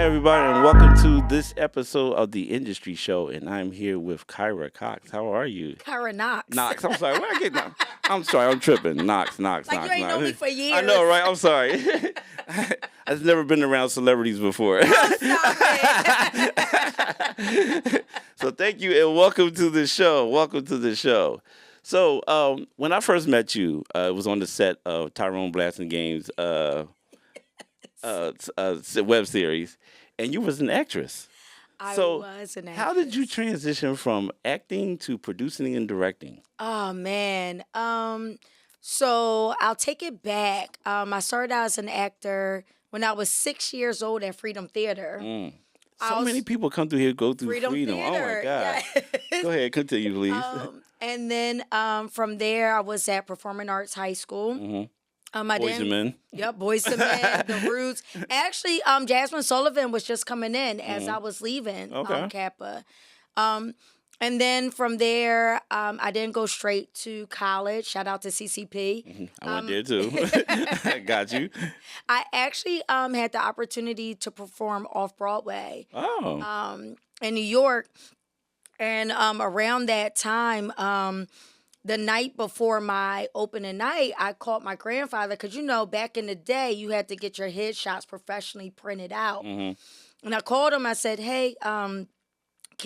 everybody, and welcome to this episode of the Industry Show. And I'm here with Kyra Cox. How are you? Kyra Knox. Knox. I'm sorry. Where I get Knox? I'm sorry. I'm tripping. Knox. Like Knox. you ain't known me for years. I know, right? I'm sorry. I've never been around celebrities before. Oh, stop it. So thank you and welcome to the show. Welcome to the show. So when I first met you, it was on the set of Tyrone Blasting Games web series, and you was an actress. I So was an actress. how did you transition from acting to producing and directing? Oh man. So I'll take it back. I started out as an actor when I was 6 years old at Freedom Theater. So many people come through here, go through Freedom. Theater. Oh my God. Yeah. Go ahead, continue, please. And then from there, I was at Performing Arts High School. Boys and Men. Yep, Boys and Men, The Roots. Actually, Jasmine Sullivan was just coming in as I was leaving Kappa. And then from there, I didn't go straight to college. Shout out to CCP. I went there too. Got you. I actually had the opportunity to perform off-Broadway in New York. And around that time, the night before my opening night, I called my grandfather because, back in the day, you had to get your headshots professionally printed out. And I called him. I said, hey, can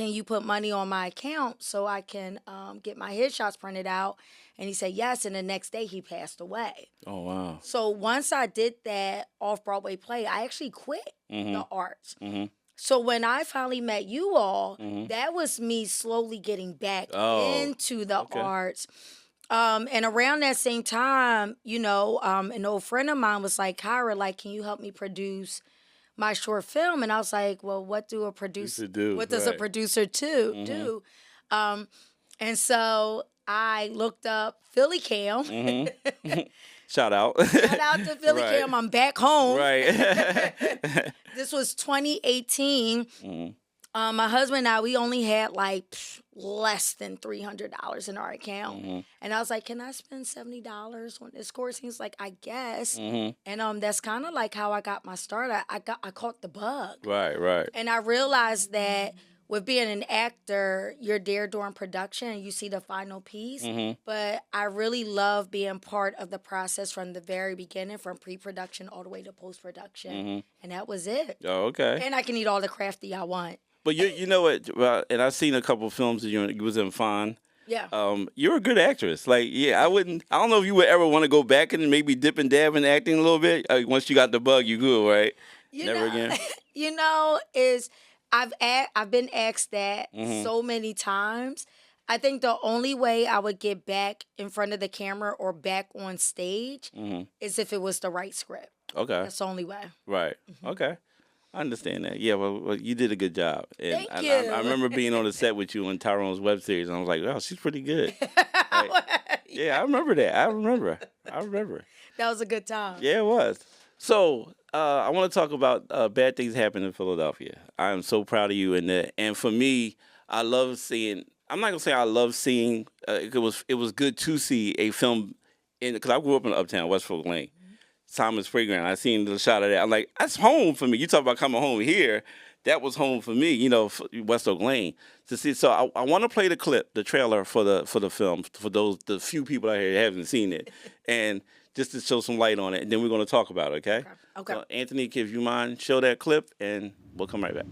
you put money on my account so I can get my headshots printed out? And he said, yes. And the next day, he passed away. Oh, wow. So once I did that off-Broadway play, I actually quit the arts. So when I finally met you all, that was me slowly getting back into the arts. And around that same time, an old friend of mine was like, Kyra, can you help me produce my short film? And I was like, well, what do a producer do? What does a producer do? And so I looked up Philly Cam. Shout out. Shout out to Philly Cam. I'm back home. Right. This was 2018. My husband and I, we only had less than $300 in our account. And I was like, can I spend $70 on this course? He's like, I guess. And that's kind of like how I got my start. I caught the bug. Right. And I realized that with being an actor, you're there during production and you see the final piece. But I really love being part of the process from the very beginning, from pre-production all the way to post-production. And that was it. Oh, okay. And I can eat all the crafty I want. But you know what? Well, and I've seen a couple of films that you was in Fawn. Yeah. You're a good actress. I don't know if you would ever want to go back and maybe dip and dab in acting a little bit. Once you got the bug, you good, right? Never again. I've been asked that so many times. I think the only way I would get back in front of the camera or back on stage is if it was the right script. Okay. That's the only way. Right. Okay. I understand that. Yeah, well, you did a good job. And Thank you. I remember being on the set with you on Tyrone's web series, and I was like, oh, she's pretty good. Yeah, I remember that. I remember. That was a good time. Yeah, it was. So I want to talk about Bad Things Happen in Philadelphia. I am so proud of you in that. And for me, I love seeing, I'm not going to say I love seeing, it was good to see a film, because I grew up in Uptown, West Fork Lane. Simon's Playground. I seen the shot of that. I'm like, that's home for me. You talk about coming home here. That was home for me, West Oak Lane. To see, so I want to play the clip, the trailer for the film, for the few people out here that haven't seen it, and just to show some light on it. And then we're going to talk about it, okay? Okay. So, Anthony, if you mind, show that clip, and we'll come right back.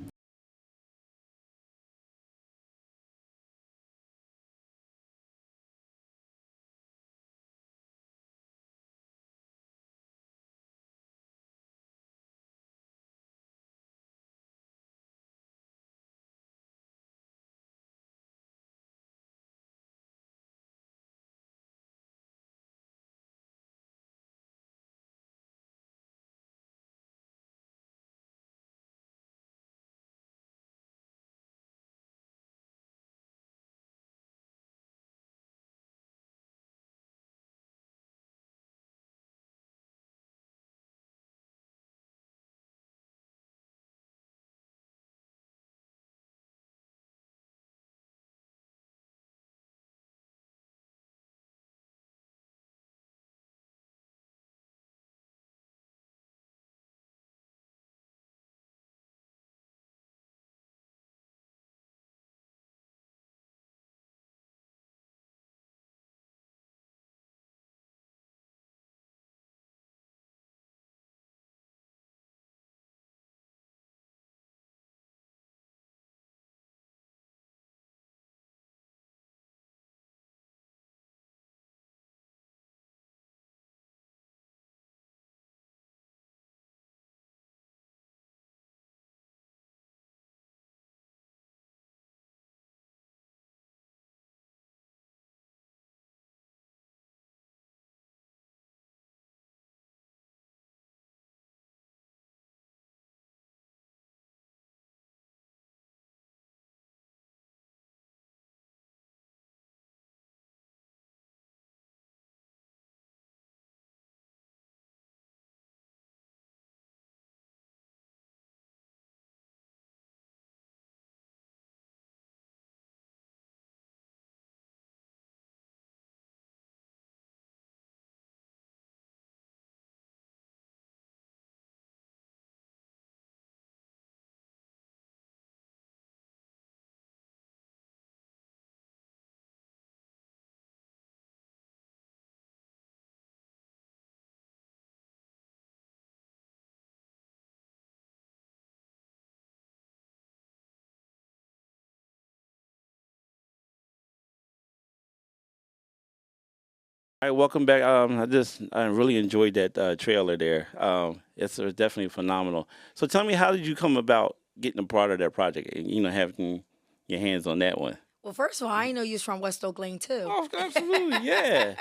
right, welcome back. I really enjoyed that trailer there. It's definitely phenomenal. So tell me, how did you come about getting a part of that project? And, having your hands on that one. Well, first of all, I didn't know you was from West Oak Lane too. Oh, absolutely, yeah.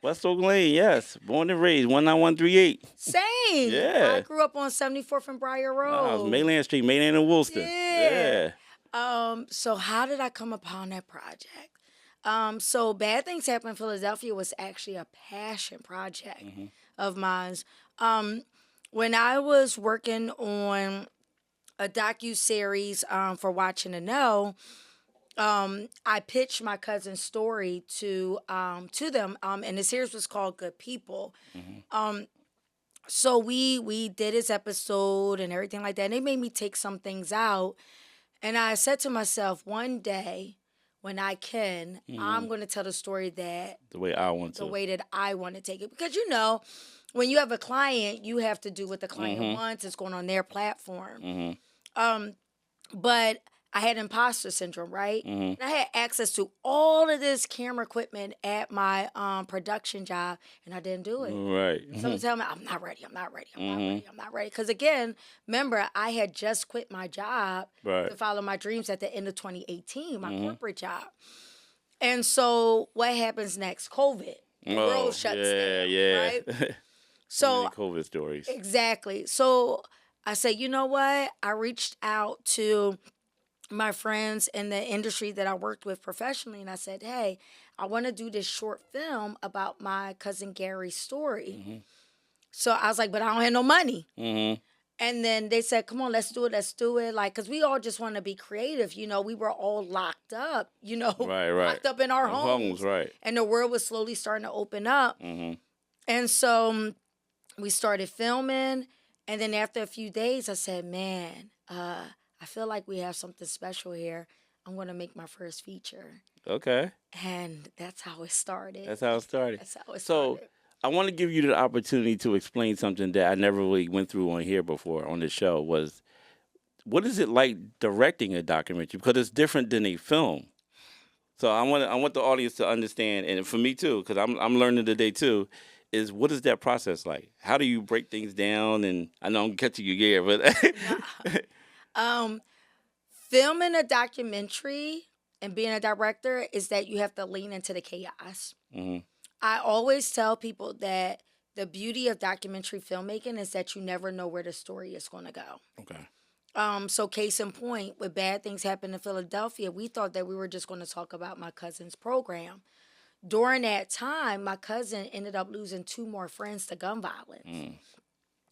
West Oak Lane, yes. Born and raised, 19138. Same. Yeah. I grew up on 74th and Briar Road. Mayland Street, Mayland and Woolston. Yeah. So how did I come upon that project? So Bad Things Happen in Philadelphia was actually a passion project of mine. When I was working on a docu-series for Watching to Know, I pitched my cousin's story to them, and the series was called Good People. So we did his episode and everything like that, and they made me take some things out. And I said to myself, one day when I can, I'm going to tell the story the way I want to take it. Because, when you have a client, you have to do what the client wants. It's going on their platform. But I had imposter syndrome, right? And I had access to all of this camera equipment at my production job, and I didn't do it. Right. Someone tell me, I'm not ready. Because, again, remember, I had just quit my job to follow my dreams at the end of 2018, my corporate job. And so what happens next? COVID. The world shuts down, right? So many COVID stories. Exactly. So I said, you know what? I reached out to my friends in the industry that I worked with professionally, and I said, hey, I want to do this short film about my cousin Gary's story. So I was like, but I don't have no money. And then they said, come on, let's do it. Like, because we all just want to be creative. We were all locked up, locked up in our homes. Right. And the world was slowly starting to open up. And so we started filming. And then after a few days, I said, man, I feel like we have something special here. I'm going to make my first feature. Okay. And that's how it started. So I want to give you the opportunity to explain something that I never really went through on here before on the show. Was what is it like directing a documentary? Because it's different than a film. So I want the audience to understand, and for me too, because I'm learning today too. Is what is that process like? How do you break things down? And I know I'm catching you here, but filming a documentary and being a director is that you have to lean into the chaos. I always tell people that the beauty of documentary filmmaking is that you never know where the story is going to go. Okay. So case in point, with Bad Things Happen in Philadelphia, we thought that we were just going to talk about my cousin's program. During that time, my cousin ended up losing 2 more friends to gun violence.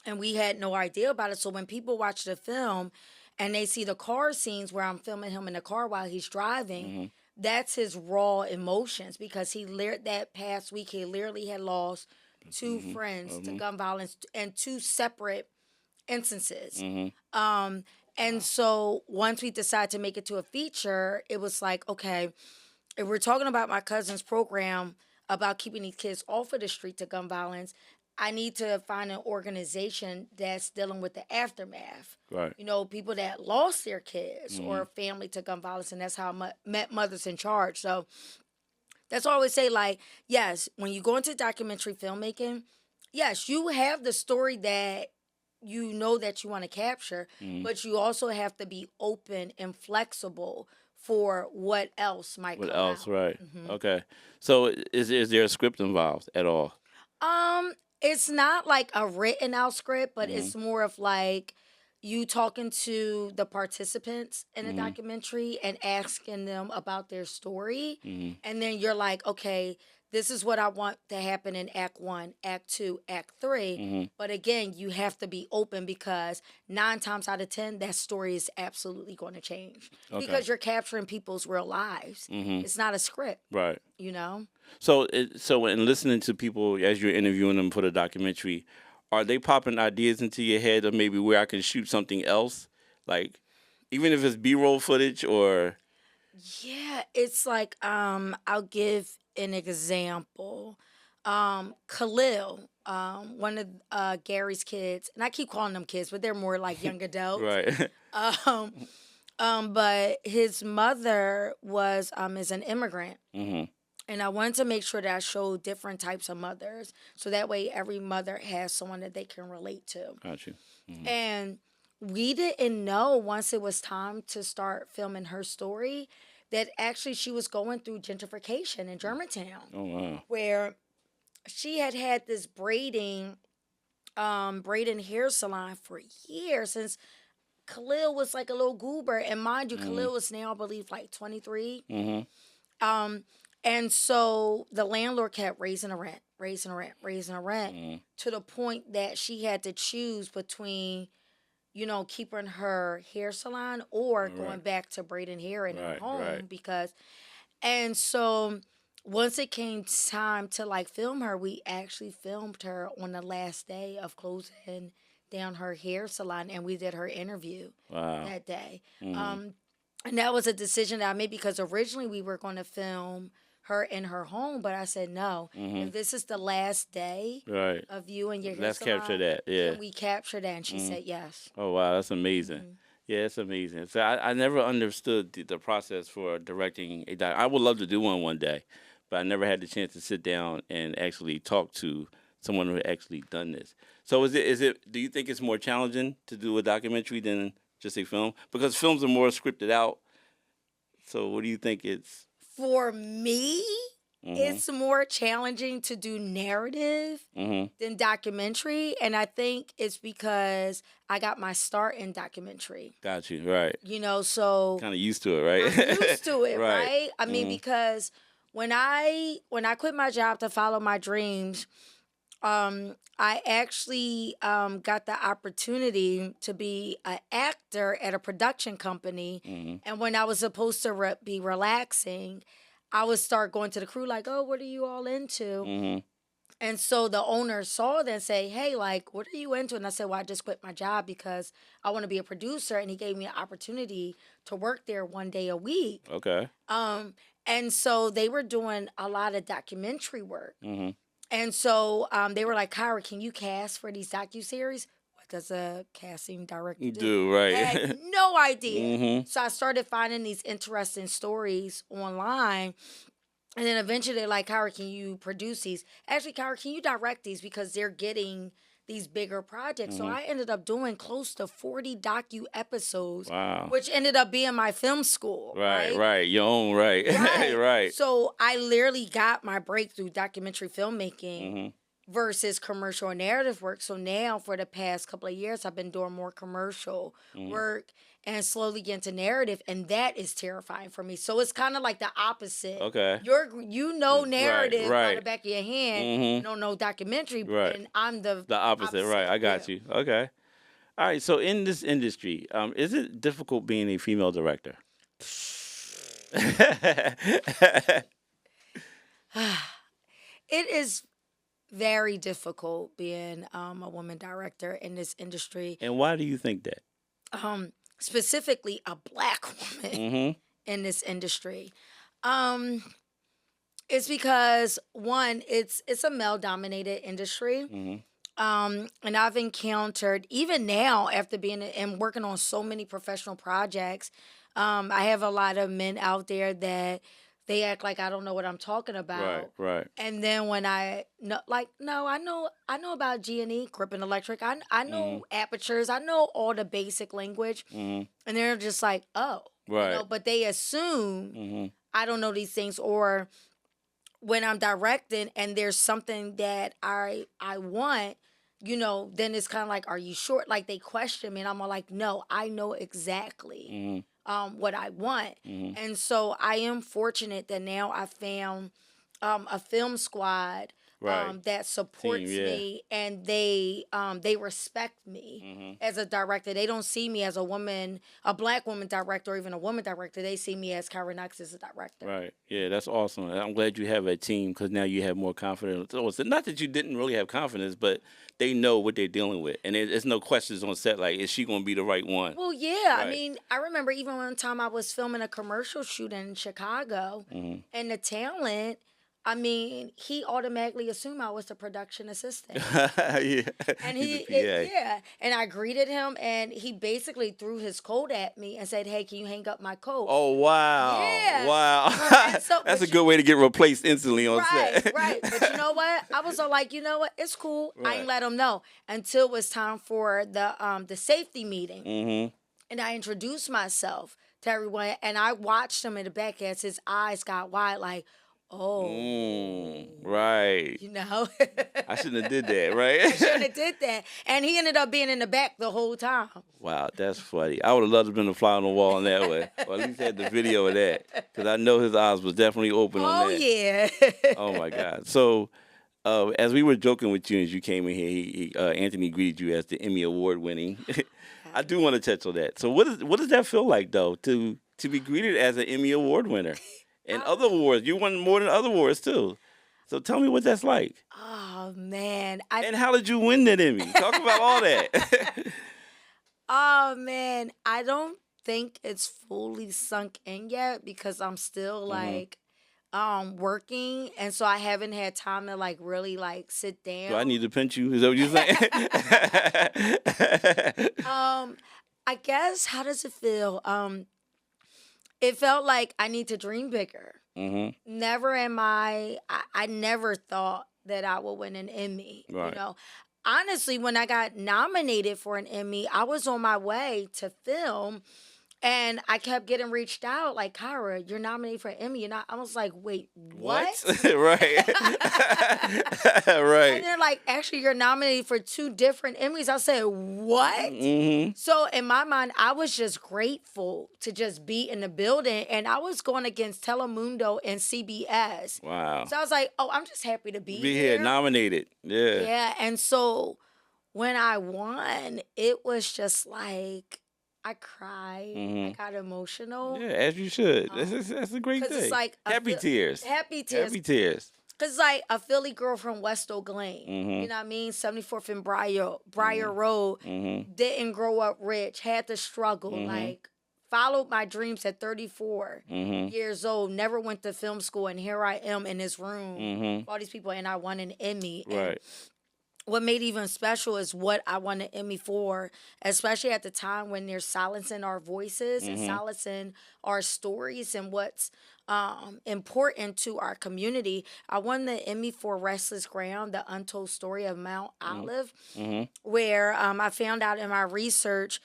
And we had no idea about it. So when people watch the film and they see the car scenes where I'm filming him in the car while he's driving, that's his raw emotions, because that past week, he literally had lost 2 friends to gun violence and 2 separate instances. And so once we decided to make it to a feature, it was like, okay, if we're talking about my cousin's program about keeping these kids off of the street to gun violence, I need to find an organization that's dealing with the aftermath. Right. People that lost their kids or family to gun violence, and that's how I met Mothers in Charge. So that's why I always say, like, yes, when you go into documentary filmmaking, yes, you have the story that you know that you want to capture, but you also have to be open and flexible for what else might come out. Right. Okay. So is there a script involved at all? It's not like a written out script, but it's more of like you talking to the participants in the documentary and asking them about their story. And then you're like, okay, this is what I want to happen in Act 1, Act 2, Act 3. But again, you have to be open, because 9 times out of 10, that story is absolutely going to change. Okay. Because you're capturing people's real lives. It's not a script. Right. So in listening to people as you're interviewing them for the documentary, are they popping ideas into your head of maybe where I can shoot something else? Like, even if it's B-roll footage or... Yeah, it's like, I'll give an example. Khalil, one of Gary's kids, and I keep calling them kids, but they're more like young adults. Right. But his mother is an immigrant. And I wanted to make sure that I showed different types of mothers. So that way every mother has someone that they can relate to. Got you. And we didn't know once it was time to start filming her story that actually she was going through gentrification in Germantown. Oh, wow. Where she had this braiding hair salon for years, since Khalil was like a little goober. And mind you, Khalil is now, I believe, like 23. And so the landlord kept raising the rent to the point that she had to choose between, keeping her hair salon or going back to braiding hair in her home. And so once it came time to like film her, we actually filmed her on the last day of closing down her hair salon, and we did her interview that day. And that was a decision that I made, because originally we were going to film her in her home, but I said no. If this is the last day of you and your hair let's salon, capture that. Yeah, can we capture that? And she said yes. Oh wow, that's amazing. Yeah, it's amazing. So I never understood the process for directing a doc. I would love to do one day, but I never had the chance to sit down and actually talk to someone who had actually done this. So is it? Do you think it's more challenging to do a documentary than just a film? Because films are more scripted out. So what do you think it's? For me, it's more challenging to do narrative than documentary. And I think it's because I got my start in documentary. Got you, right. So kind of used to it, right? I'm used to it, right? I mean, because when I quit my job to follow my dreams, I actually got the opportunity to be an actor at a production company. And when I was supposed to be relaxing, I would start going to the crew like, oh, what are you all into? And so the owner saw that and say, hey, like, what are you into? And I said, well, I just quit my job because I want to be a producer. And he gave me an opportunity to work there one day a week. Okay. And so they were doing a lot of documentary work. And so they were like, Kyra, can you cast for these docuseries? What does a casting director do? Right. I had no idea. So I started finding these interesting stories online. And then eventually they're like, Kyra, can you produce these? Actually, Kyra, can you direct these? Because they're getting these bigger projects. So I ended up doing close to 40 docu episodes, which ended up being my film school. Right. Your own, right. Right. So I literally got my breakthrough documentary filmmaking versus commercial and narrative work. So now for the past couple of years, I've been doing more commercial work and slowly get into narrative, and that is terrifying for me. So it's kind of like the opposite. Okay. Narrative by the back of your hand. You don't know documentary, and I'm the opposite. Right. I got you. Okay. All right. So in this industry, is it difficult being a female director? It is very difficult being a woman director in this industry. And why do you think that? Specifically a Black woman in this industry. It's because, one, it's a male-dominated industry. And I've encountered, even now, after being and working on so many professional projects, I have a lot of men out there that they act like I don't know what I'm talking about. Right. And then when I know, I know about G&E, grip and electric. I know apertures. I know all the basic language. And they're just like, oh, but they assume I don't know these things. Or when I'm directing and there's something that I want, then it's kind of like, are you sure? Like they question me, and I'm all like, no, I know exactly what I want. And so I am fortunate that now I found a film squad that supports me, and they respect me as a director. They don't see me as a woman, a Black woman director, or even a woman director. They see me as Kyra Knox as a director. Right. Yeah, that's awesome. I'm glad you have a team, because now you have more confidence. So it's not that you didn't really have confidence, but they know what they're dealing with, and there's no questions on set like, is she going to be the right one? Well, yeah. I mean, I remember even one time I was filming a commercial shoot in Chicago, and the talent I mean, he automatically assumed I was the production assistant. Yeah. And He's a PA. yeah, and I greeted him, and he basically threw his coat at me and said, "Hey, can you hang up my coat?" Oh wow! Yeah. Wow. And so, That's a good way to get replaced instantly on set. Right. But you know what? I was all like, you know what? It's cool. I ain't let him know until it was time for the safety meeting, and I introduced myself to everyone, and I watched him in the back as his eyes got wide, like, oh, right. you know. I shouldn't have did that, right? I shouldn't have did that, and he ended up being in the back the whole time. Wow, that's funny. I would have loved to have been a fly on the wall in that way, or at least had the video of that, because I know his eyes was definitely open on that. Oh yeah. Oh my God. So, as we were joking with you as you came in here, Anthony greeted you as the Emmy Award winning. I do want to touch on that. So, what does that feel like though to be greeted as an Emmy Award winner? And other awards, you won more than other awards too. So tell me what that's like. Oh man. And how did you win that Emmy? Talk about all that. Oh man, I don't think it's fully sunk in yet because I'm still like working, and so I haven't had time to like really like sit down. Do I need to pinch you? Is that what you're saying? I guess, how does it feel? It felt like I need to dream bigger. Never am I never thought that I would win an Emmy. Right. You know, honestly, when I got nominated for an Emmy, I was on my way to film, and I kept getting reached out like, Kyra, you're nominated for an Emmy. And I was like, wait, what? Right. Right. And they're like, actually, you're nominated for 2 different Emmys. I said, what? So in my mind, I was just grateful to just be in the building. And I was going against Telemundo and CBS. Wow. So I was like, oh, I'm just happy to be here. Nominated. Yeah. Yeah. And so when I won, it was just like, I cried. I got emotional. Yeah, as you should. That's a great thing. It's like happy tears. Happy tears. Happy tears. Because like a Philly girl from West Oak Lane, you know what I mean? 74th and Briar Road, didn't grow up rich, had to struggle, like followed my dreams at 34 years old, never went to film school, and here I am in this room with all these people, and I won an Emmy. Right. And what made it even special is what I won an Emmy for, especially at the time when they're silencing our voices and silencing our stories and what's important to our community. I won the Emmy for Restless Ground, the untold story of Mount Olive, where I found out in my research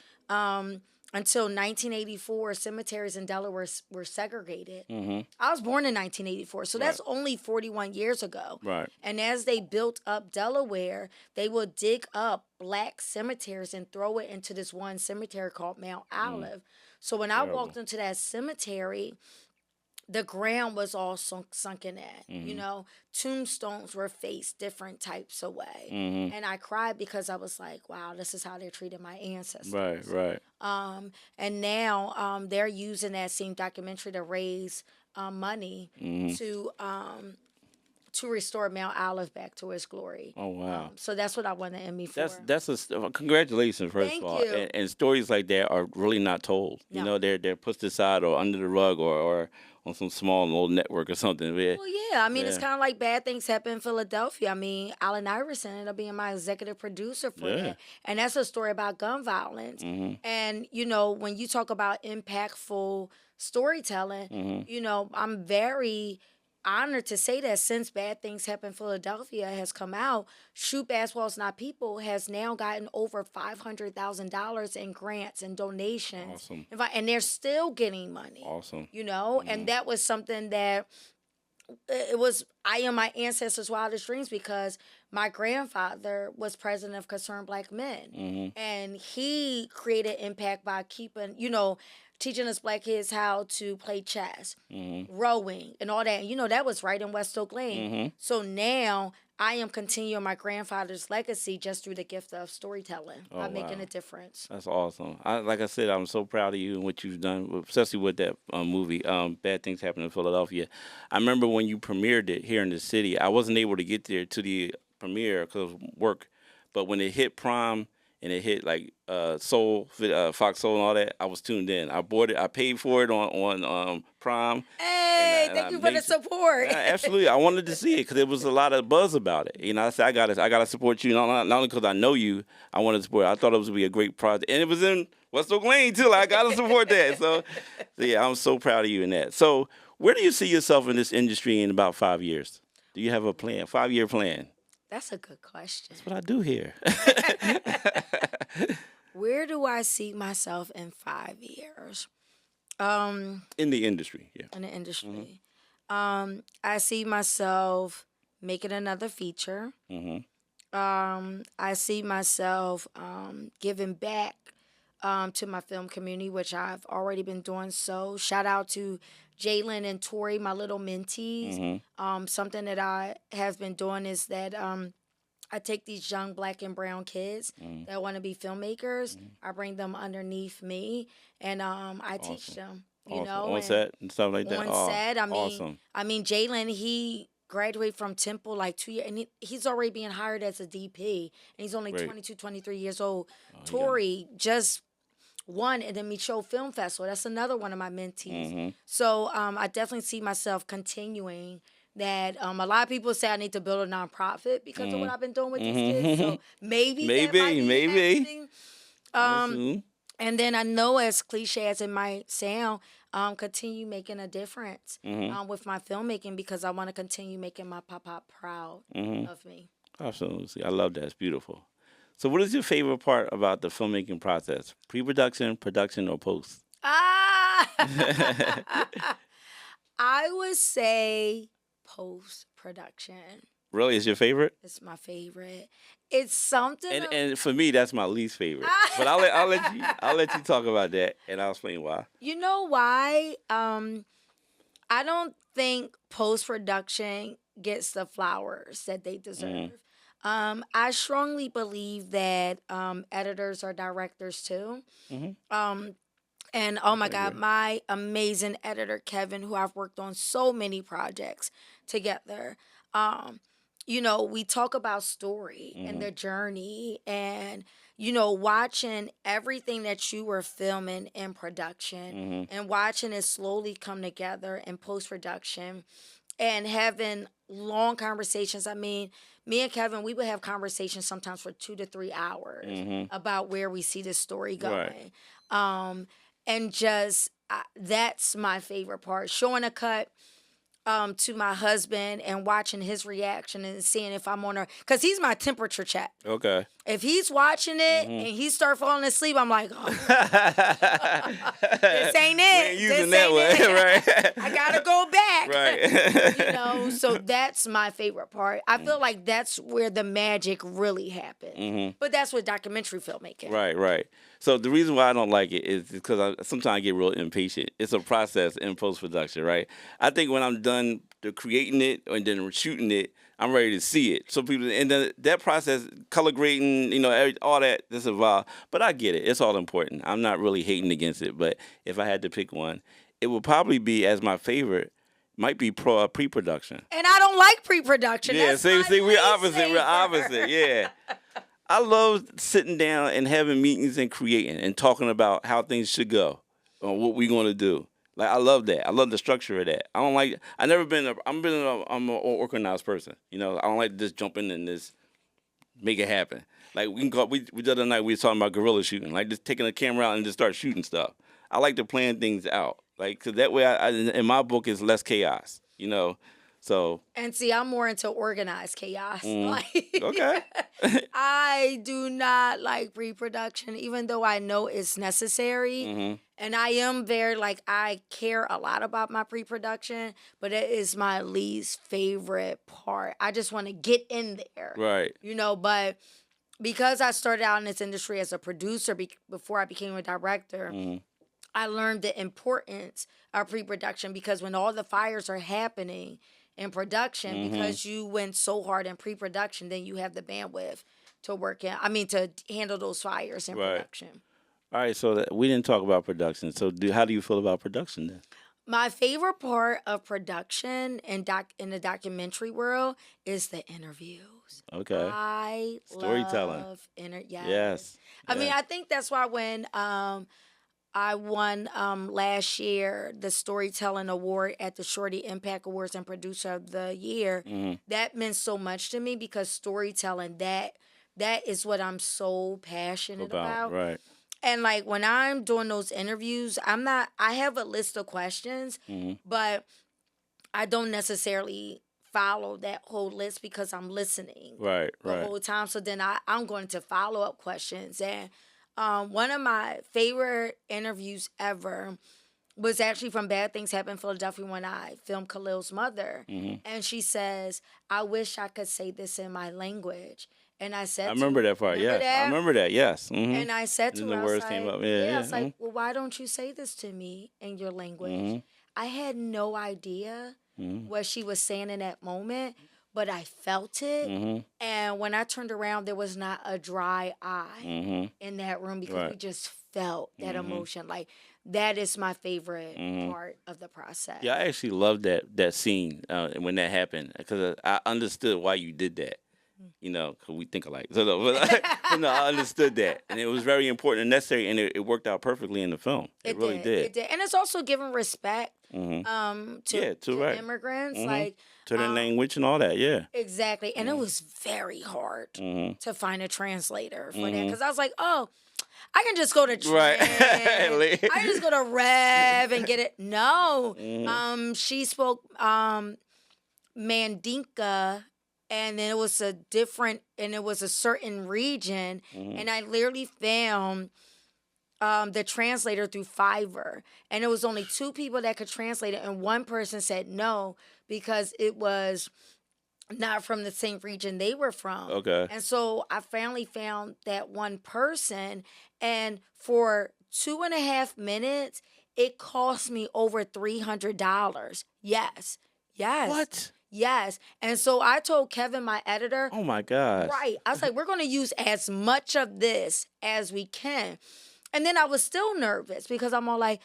until 1984, cemeteries in Delaware were segregated. I was born in 1984, so that's only 41 years ago. Right. And as they built up Delaware, they would dig up black cemeteries and throw it into this one cemetery called Mount Olive. So when I walked into that cemetery, the ground was all sunken in. You know, tombstones were faced different types of way. And I cried because I was like, wow, this is how they're treating my ancestors. Right. And now they're using that same documentary to raise money to restore Mount Olive back to its glory. Oh wow! So that's what I won the Emmy for. That's congratulations first of all. Thank you. And stories like that are really not told. No. You know, they're pushed aside or under the rug or on some small old network or something. Well, yeah. I mean, it's kind of like Bad Things Happen in Philadelphia. I mean, Allen Iverson ended up being my executive producer for that. And that's a story about gun violence. And, you know, when you talk about impactful storytelling, you know, I'm very honored to say that since Bad Things Happen in Philadelphia has come out, Shoot Basketball's Not People has now gotten over $500,000 in grants and donations. Awesome. And they're still getting money. Awesome. You know, and that was something that it was, I am my ancestors' wildest dreams, because my grandfather was president of Concerned Black Men. And he created impact by keeping, you know, teaching us black kids how to play chess, rowing, and all that. And, you know, that was right in West Oak Lane. So now I am continuing my grandfather's legacy just through the gift of storytelling by making a difference. That's awesome. Like I said, I'm so proud of you and what you've done, especially with that movie, Bad Things Happen in Philadelphia. I remember when you premiered it here in the city, I wasn't able to get there to the premiere because of work, but when it hit Prime and it hit like Soul, Fox Soul, and all that, I was tuned in. I bought it. I paid for it on Prime. Hey, thank you for the support. Absolutely, I wanted to see it because there was a lot of buzz about it. You know, I said I gotta support you not only because I know you. I wanted to support. I thought it was gonna be a great project, and it was in West Oak Lane too. Like, I gotta support that. So yeah, I'm so proud of you in that. So where do you see yourself in this industry in about 5 years? Do you have a plan, 5-year plan? That's a good question. That's what I do here. Where do I see myself in 5 years? In the industry, yeah. In the industry. I see myself making another feature. I see myself giving back to my film community, which I've already been doing so. Shout out to Jalen and Tori, my little mentees. Something that I have been doing is that I take these young black and brown kids that want to be filmmakers. I bring them underneath me, and I teach them. You know, on set and stuff like that. On set, awesome. I mean, Jalen, he graduated from Temple like 2 years, and he's already being hired as a DP, and he's only 22, 23 years old. Tori just won in the Micho Film Festival. That's another one of my mentees. So I definitely see myself continuing that. A lot of people say I need to build a nonprofit because of what I've been doing with these kids. So maybe that might be happening. And then I know, as cliche as it might sound, continue making a difference with my filmmaking because I want to continue making my pop proud of me. Absolutely. I love that. It's beautiful. So what is your favorite part about the filmmaking process? Pre-production, production, or post? I would say post-production. Really? Is your favorite? It's my favorite. It's something. And for me, that's my least favorite. But I'll let you talk about that, and I'll explain why. You know why? I don't think post-production gets the flowers that they deserve. I strongly believe that editors are directors too. And oh my God, my amazing editor, Kevin, who I've worked on so many projects together. You know, we talk about story and the journey and, you know, watching everything that you were filming in production and watching it slowly come together in post-production and having long conversations. I mean, me and Kevin, we would have conversations sometimes for 2 to 3 hours about where we see this story going. And just, that's my favorite part. Showing a cut to my husband and watching his reaction and seeing if I'm on her, because he's my temperature check. Okay. If he's watching it and he start falling asleep, I'm like, oh, this ain't it. We ain't using that one, right? I gotta go back. Right. You know, so that's my favorite part. I feel like that's where the magic really happens. But that's with documentary filmmaking. Right. So the reason why I don't like it is because sometimes I get real impatient. It's a process in post-production, right? I think when I'm done creating it and then shooting it, I'm ready to see it. So people, and then that process, color grading, you know, all that's involved. But I get it. It's all important. I'm not really hating against it. But if I had to pick one, it would probably be, as my favorite, might be pre-production. And I don't like pre-production. Yeah, that's see, we're opposite. We're opposite. Yeah. I love sitting down and having meetings and creating and talking about how things should go or what we're going to do. Like, I love that. I love the structure of that. I'm an organized person. You know, I don't like to just jump in and just make it happen. Like, we the other night we were talking about guerrilla shooting, like just taking a camera out and just start shooting stuff. I like to plan things out, like, because that way in my book is less chaos, you know. So. And see, I'm more into organized chaos. Okay. I do not like pre-production, even though I know it's necessary. And I am very, I care a lot about my pre-production, but it is my least favorite part. I just want to get in there. Right. You know, but because I started out in this industry as a producer before I became a director, I learned the importance of pre-production because when all the fires are happening in production, because you went so hard in pre-production, then you have the bandwidth to handle those fires in production. All right, so we didn't talk about production. So how do you feel about production then? My favorite part of production in the documentary world is the interviews. Okay. I Storytelling. love yes. Yes. I mean, I think that's why when I won last year the Storytelling Award at the Shorty Impact Awards and Producer of the Year, that meant so much to me because storytelling, that is what I'm so passionate about. Right. And like when I'm doing those interviews, I have a list of questions, but I don't necessarily follow that whole list because I'm listening the whole time. So then I'm going to follow up questions. And one of my favorite interviews ever was actually from Bad Things Happen in Philadelphia when I filmed Khalil's mother. And she says, I wish I could say this in my language. And I said, I remember that part. Yes, I remember that. Yes. And I said to her, the words came up. Yeah, I was like, well, why don't you say this to me in your language? I had no idea what she was saying in that moment, but I felt it. And when I turned around, there was not a dry eye in that room because we just felt that emotion. Like, that is my favorite part of the process. Yeah, I actually loved that scene when that happened because I understood why you did that. You know, because we think alike. So, no, I understood that. And it was very important and necessary, and it worked out perfectly in the film. It really did. It did. And it's also giving respect to immigrants. Like to their language and all that, yeah. Exactly. And it was very hard to find a translator for that. Because I was like, oh, I can just go to Right. I can just go to Rev and get it. No. She spoke Mandinka, and then it was a certain region, and I literally found the translator through Fiverr, and it was only 2 people that could translate it, and one person said no because it was not from the same region they were from. Okay. And so I finally found that one person, and for 2.5 minutes, it cost me over $300. Yes. What? Yes. And so I told Kevin, my editor. Oh, my gosh. Right. I was like, we're going to use as much of this as we can. And then I was still nervous because I'm all like,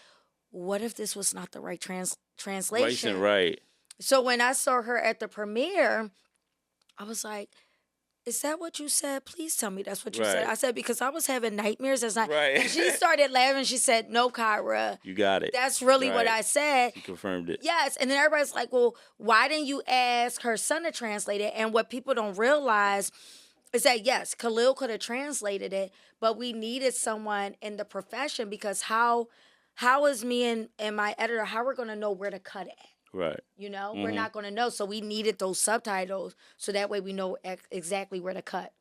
what if this was not the right translation? Right. So when I saw her at the premiere, I was like, is that what you said? Please tell me that's what you said. I said, because I was having nightmares as night. Right. And she started laughing. She said, no, Kyra. You got it. That's really what I said. She confirmed it. Yes. And then everybody's like, well, why didn't you ask her son to translate it? And what people don't realize is that, yes, Khalil could have translated it, but we needed someone in the profession because how is me and my editor, how we're going to know where to cut it? Right. You know, we're not going to know. So we needed those subtitles so that way we know exactly where to cut.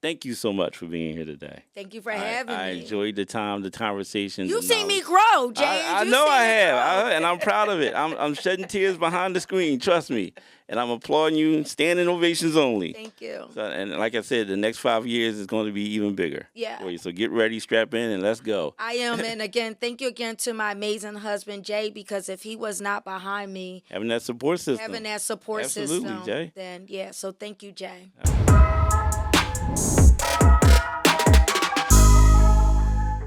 Thank you so much for being here today. Thank you for having me. I enjoyed the time, the conversations. You've seen me grow, James. I know I have, and I'm proud of it. I'm shedding tears behind the screen, trust me. And I'm applauding you, standing ovations only. Thank you. So, and like I said, the next 5 years is going to be even bigger. Yeah. For you. So get ready, strap in, and let's go. I am. And again, thank you again to my amazing husband, Jay, because if he was not behind me. Having that support system. Absolutely, Jay. Then, yeah. So thank you, Jay.